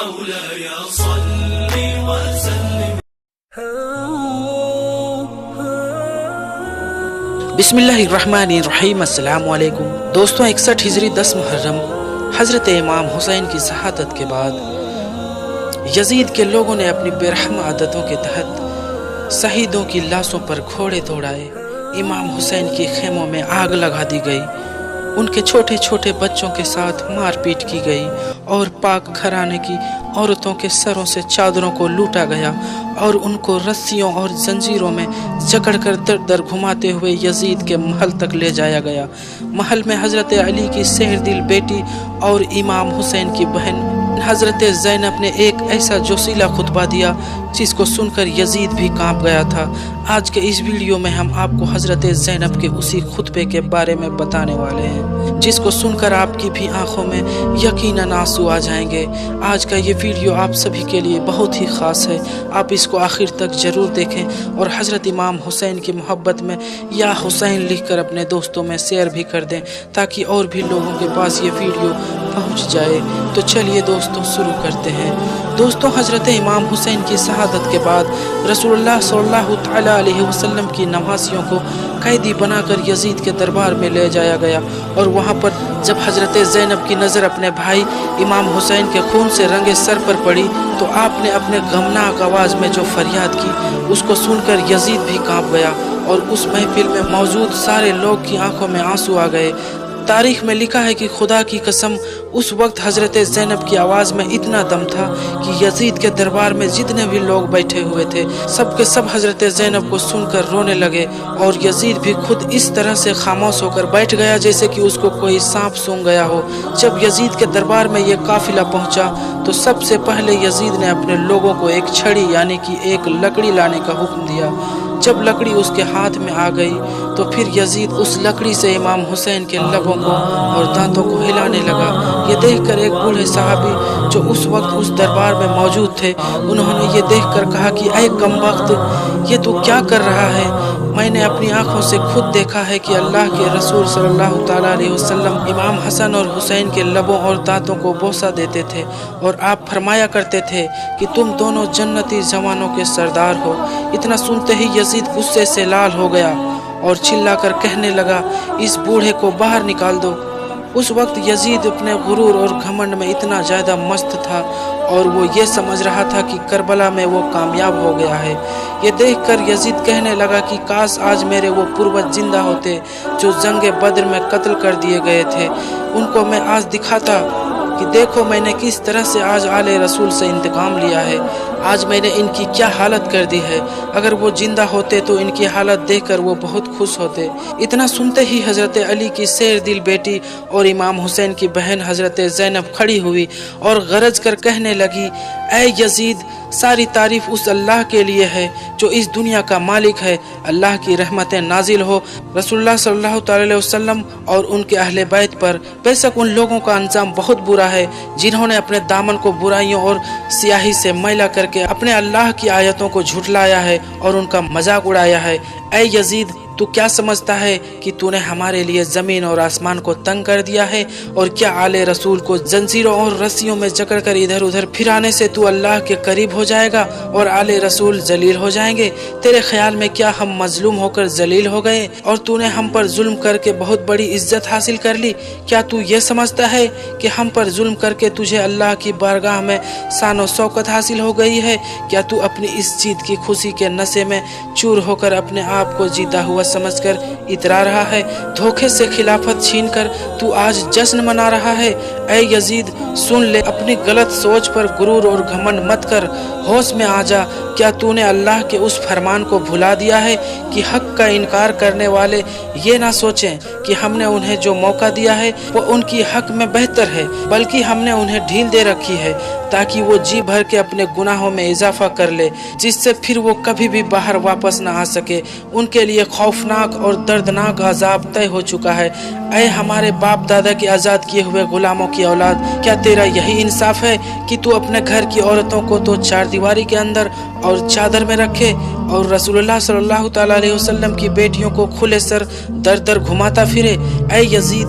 مولاي صل وسلم. بسم اللہ الرحمن الرحیم. السلام علیکم دوستوں. 61 ہجری 10 محرم حضرت امام حسین کی شہادت کے بعد یزید کے لوگوں نے اپنی بے رحم عادتوں کے تحت شہیدوں کی لاشوں پر گھوڑے دوڑائے. امام حسین کی خیموں میں آگ لگا دی گئی. ان کے چھوٹے چھوٹے بچوں کے ساتھ مار پیٹ کی گئی اور پاک گھرانے کی عورتوں کے سروں سے چادروں کو لوٹا گیا اور ان کو رسیوں اور زنجیروں میں جکڑ کر در در گھماتے ہوئے یزید کے محل تک لے جایا گیا. محل میں حضرت علی کی سحر دل بیٹی اور امام حسین کی بہن حضرت زینب نے ایک ایسا جوشیلا خطبہ دیا جس کو سن کر یزید بھی کانپ گیا تھا. آج کے اس ویڈیو میں ہم آپ کو حضرت زینب کے اسی خطبے کے بارے میں بتانے والے ہیں جس کو سن کر آپ کی بھی آنکھوں میں یقیناً آنسو آ جائیں گے. آج کا یہ ویڈیو آپ سبھی کے لیے بہت ہی خاص ہے. آپ اس کو آخر تک ضرور دیکھیں اور حضرت امام حسین کی محبت میں یا حسین لکھ کر اپنے دوستوں میں شیئر بھی کر دیں تاکہ اور بھی لوگوں کے پاس یہ ویڈیو پہنچ جائے. تو چلیے دوستوں شروع کرتے ہیں. دوستوں حضرت امام حسین کی شہادت کے بعد رسول اللہ صلی اللہ تعالی علیہ وسلم کی نواسیوں کو قیدی بنا کر یزید کے دربار میں لے جایا گیا اور وہاں پر جب حضرت زینب کی نظر اپنے بھائی امام حسین کے خون سے رنگے سر پر پڑی تو آپ نے اپنے غمناک آواز میں جو فریاد کی اس کو سن کر یزید بھی کانپ گیا اور اس محفل میں موجود سارے لوگ کی آنکھوں میں آنسو آ گئے. تاریخ میں لکھا ہے کہ خدا کی قسم اس وقت حضرت زینب کی آواز میں اتنا دم تھا کہ یزید کے دربار میں جتنے بھی لوگ بیٹھے ہوئے تھے سب کے سب حضرت زینب کو سن کر رونے لگے اور یزید بھی خود اس طرح سے خاموش ہو کر بیٹھ گیا جیسے کہ اس کو کوئی سانپ سونگھ گیا ہو. جب یزید کے دربار میں یہ قافلہ پہنچا تو سب سے پہلے یزید نے اپنے لوگوں کو ایک چھڑی یعنی کہ ایک لکڑی لانے کا حکم دیا. جب لکڑی اس کے ہاتھ میں آ گئی تو پھر یزید اس لکڑی سے امام حسین کے لبوں کو اور دانتوں کو ہلانے لگا. یہ دیکھ کر ایک بوڑھے صحابی جو اس وقت اس دربار میں موجود تھے انہوں نے یہ دیکھ کر کہا کہ اے کمبخت یہ تو کیا کر رہا ہے؟ میں نے اپنی آنکھوں سے خود دیکھا ہے کہ اللہ کے رسول صلی اللہ تعالیٰ علیہ وسلم امام حسن اور حسین کے لبوں اور دانتوں کو بوسہ دیتے تھے اور آپ فرمایا کرتے تھے کہ تم دونوں جنتی جوانوں کے سردار ہو. اتنا سنتے ہی یزید غصے سے لال ہو گیا اور چلا کر کہنے لگا اس بوڑھے کو باہر نکال دو. اس وقت یزید اپنے غرور اور گھمنڈ میں اتنا زیادہ مست تھا اور وہ یہ سمجھ رہا تھا کہ کربلا میں وہ کامیاب ہو گیا ہے. یہ دیکھ کر یزید کہنے لگا کہ کاش آج میرے وہ پوروج زندہ ہوتے جو جنگ بدر میں قتل کر دیے گئے تھے. ان کو میں آج دکھاتا کہ دیکھو میں نے کس طرح سے آج آل رسول سے انتقام لیا ہے. آج میں نے ان کی کیا حالت کر دی ہے. اگر وہ زندہ ہوتے تو ان کی حالت دیکھ کر وہ بہت خوش ہوتے. اتنا سنتے ہی حضرت علی کی سیر دل بیٹی اور امام حسین کی بہن حضرت زینب کھڑی ہوئی اور غرض کر کہنے لگی اے یزید ساری تعریف اس اللہ کے لیے ہے جو اس دنیا کا مالک ہے. اللہ کی رحمتیں نازل ہو رسول اللہ صلی اللہ تعالی علیہ وسلم اور ان کے اہل بیت پر. بے شک ان لوگوں کا انجام بہت برا ہے جنہوں نے اپنے دامن کو برائیوں اور سیاہی سے میلا کر کے اپنے اللہ کی آیتوں کو جھٹلایا ہے اور ان کا مذاق اڑایا ہے. اے یزید تو کیا سمجھتا ہے کہ تو نے ہمارے لیے زمین اور آسمان کو تنگ کر دیا ہے اور کیا آل رسول کو زنجیروں اور رسیوں میں جکڑ کر ادھر ادھر پھرانے سے تو اللہ کے قریب ہو جائے گا اور آل رسول ذلیل ہو جائیں گے؟ تیرے خیال میں کیا ہم مظلوم ہو کر ذلیل ہو گئے اور تو نے ہم پر ظلم کر کے بہت بڑی عزت حاصل کر لی؟ کیا تو یہ سمجھتا ہے کہ ہم پر ظلم کر کے تجھے اللہ کی بارگاہ میں شان و شوکت حاصل ہو گئی ہے؟ کیا تو اپنی اس جیت کی خوشی کے نشے میں چور ہو کر اپنے آپ کو جیتا ہوا سمجھ کر اترا رہا ہے؟ دھوکے سے خلافت چھین کر تو آج جشن منا رہا ہے؟ اے یزید سن لے، اپنی غلط سوچ پر غرور اور گھمنڈ مت کر، ہوش میں آ جا. کیا تو نے اللہ کے اس فرمان کو بھلا دیا ہے کہ حق کا انکار کرنے والے یہ نہ سوچیں کہ ہم نے انہیں جو موقع دیا ہے وہ ان کی حق میں بہتر ہے، بلکہ ہم نے انہیں ڈھیل دے رکھی ہے تاکہ وہ جی بھر کے اپنے گناہوں میں اضافہ کر لے جس سے پھر وہ کبھی بھی باہر واپس نہ آ سکے. ان کے لیے خوفناک اور دردناک عذاب طے ہو چکا ہے. اے ہمارے باپ دادا کے آزاد کیے ہوئے غلاموں کی اولاد، کیا تیرا یہی انصاف ہے کہ تو اپنے گھر کی عورتوں کو تو چار دیواری کے اندر اور چادر میں رکھے اور رسول اللہ صلی اللہ تعالیٰ علیہ وسلم کی بیٹیوں کو کھلے سر در در گھماتا پھرے؟ اے یزید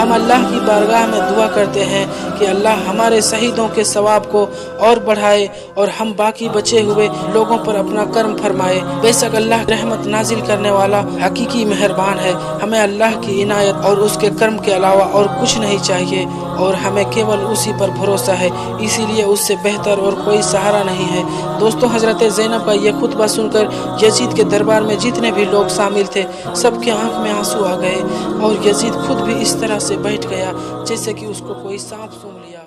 ہم اللہ کی بارگاہ میں دعا کرتے ہیں کہ اللہ ہمارے شہیدوں کے ثواب کو اور بڑھائے اور ہم باقی بچے ہوئے لوگوں پر اپنا کرم فرمائے۔ بے شک اللہ رحمت نازل کرنے والا حقیقی مہربان ہے۔ ہمیں اللہ کی عنایت اور اس کے کرم کے علاوہ اور کچھ نہیں چاہیے اور ہمیں کیول اسی پر بھروسہ ہے، اسی لیے اس سے بہتر اور کوئی سہارا نہیں ہے۔ دوستو، حضرت زینب کا یہ خطبہ سن کر یزید کے دربار میں جتنے بھی لوگ شامل تھے سب کے آنکھ میں آنسو آ گئے اور یزید خود بھی اس طرح سے بیٹھ گیا جیسے کہ اس کو کوئی سانپ سونگھ لیا۔